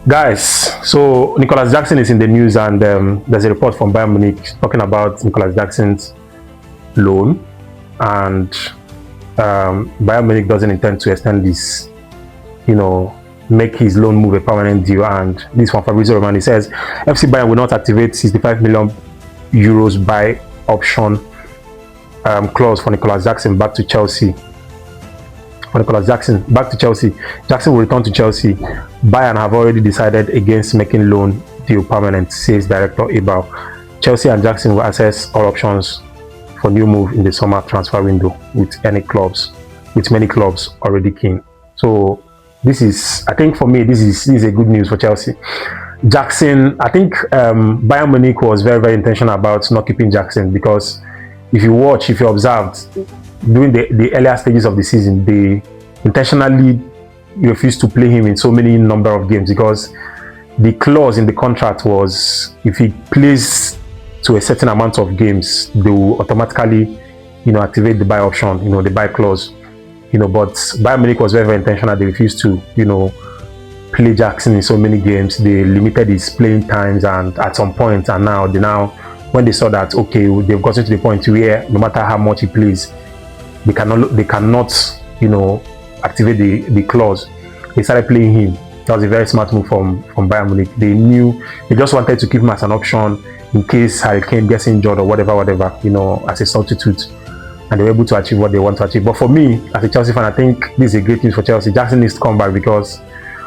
Guys, so Nicolas Jackson is in the news, and there's a report from Bayern Munich talking about Nicolas Jackson's loan, and Bayern Munich doesn't intend to extend this, make his loan move a permanent deal. And this from Fabrizio Romano. He says FC Bayern will not activate 65 million euros buy option clause for Nicolas Jackson back to Chelsea. Jackson will return to Chelsea. Bayern have already decided against making loan deal permanent, says director Ebal. Chelsea and Jackson will assess all options for new move in the summer transfer window with many clubs already keen. So this is, I think for me, this is a good news for Chelsea. Jackson, I think Bayern Munich was very, very intentional about not keeping Jackson, because if you observed, during the earlier stages of the season, they intentionally refused to play him in so many number of games, because the clause in the contract was if he plays to a certain amount of games, they will automatically, activate the buy option, the buy clause, but Bayern Munich was very, very intentional. They refused to, play Jackson in so many games. They limited his playing times, and at some point, and now when they saw that, okay, they've gotten to the point where no matter how much he plays, they cannot activate the clause, they started playing him. That was a very smart move from Bayern Munich. They just wanted to keep him as an option in case Harry Kane gets injured or whatever, as a substitute, and they were able to achieve what they want to achieve. But for me, as a Chelsea fan, I think this is a great news for Chelsea. Jackson needs to come back, because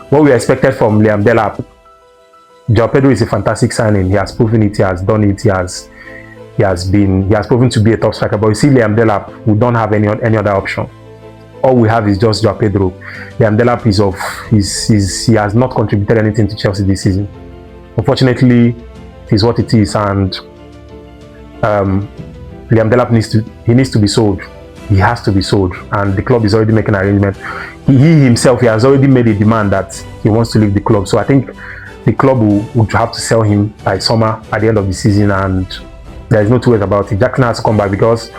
what we expected from Liam Delap, João Pedro is a fantastic signing. He has proven it, he has done it, he has proven to be a top striker. But you see, Liam Delap, we don't have any other option. All we have is just João Pedro. Liam Delap he has not contributed anything to Chelsea this season. Unfortunately, it is what it is, and Liam Delap needs to be sold. He has to be sold, and the club is already making an arrangement. He himself has already made a demand that he wants to leave the club. So I think the club would have to sell him by summer at the end of the season, and there is no two ways about it. Jackson has to come back, because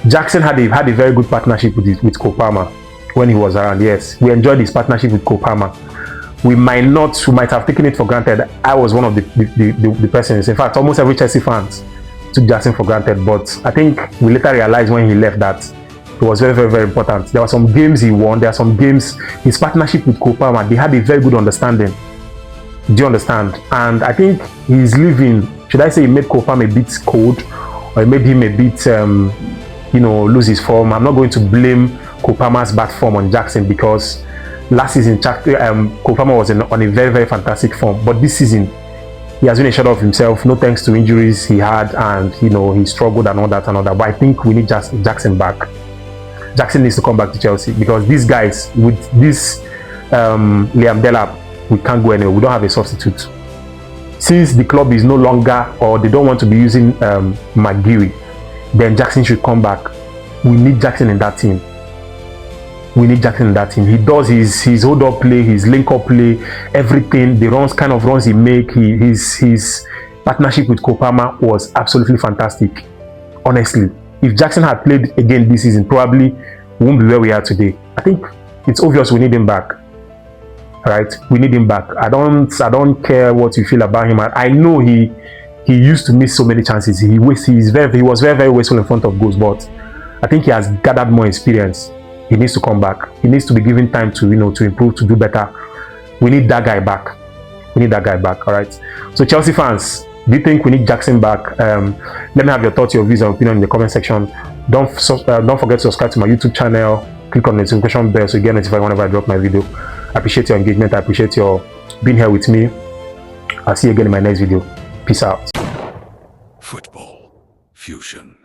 Jackson had a very good partnership with Cole Palmer when he was around. Yes, we enjoyed his partnership with Cole Palmer. We might have taken it for granted. I was one of the persons. In fact, almost every Chelsea fans took Jackson for granted. But I think we later realized when he left that it was very, very, very important. There were some games he won. There are some games, his partnership with Cole Palmer, they had a very good understanding. Do you understand? And I think he's leaving. Should I say he made Cole Palmer a bit cold, or it made him a bit, lose his form? I'm not going to blame Cole Palmer's bad form on Jackson, because last season Cole Palmer was on a very, very fantastic form. But this season, he has been a shadow of himself, no thanks to injuries he had, and he struggled and all that. But I think we need Jackson back. Jackson needs to come back to Chelsea, because these guys, with this Liam Delap, we can't go anywhere. We don't have a substitute. Since the club is no longer, or they don't want to be using McGeary, then Jackson should come back. We need Jackson in that team. He does his hold-up play, his link-up play, everything. The kind of runs he makes. His partnership with Cole Palmer was absolutely fantastic. Honestly, if Jackson had played again this season, probably we won't be where we are today. I think it's obvious we need him back. Right? We need him back. I don't care what you feel about him. I know he used to miss so many chances. He was very, very wasteful in front of goals. But I think he has gathered more experience. He needs to come back. He needs to be given time to improve, to do better. We need that guy back. All right. So Chelsea fans, do you think we need Jackson back? Let me have your thoughts, your views, and opinion in the comment section. Don't forget to subscribe to my YouTube channel. Click on the notification bell so you get notified whenever I drop my video. I appreciate your engagement. I appreciate your being here with me. I'll see you again in my next video. Peace out. Football Fusion.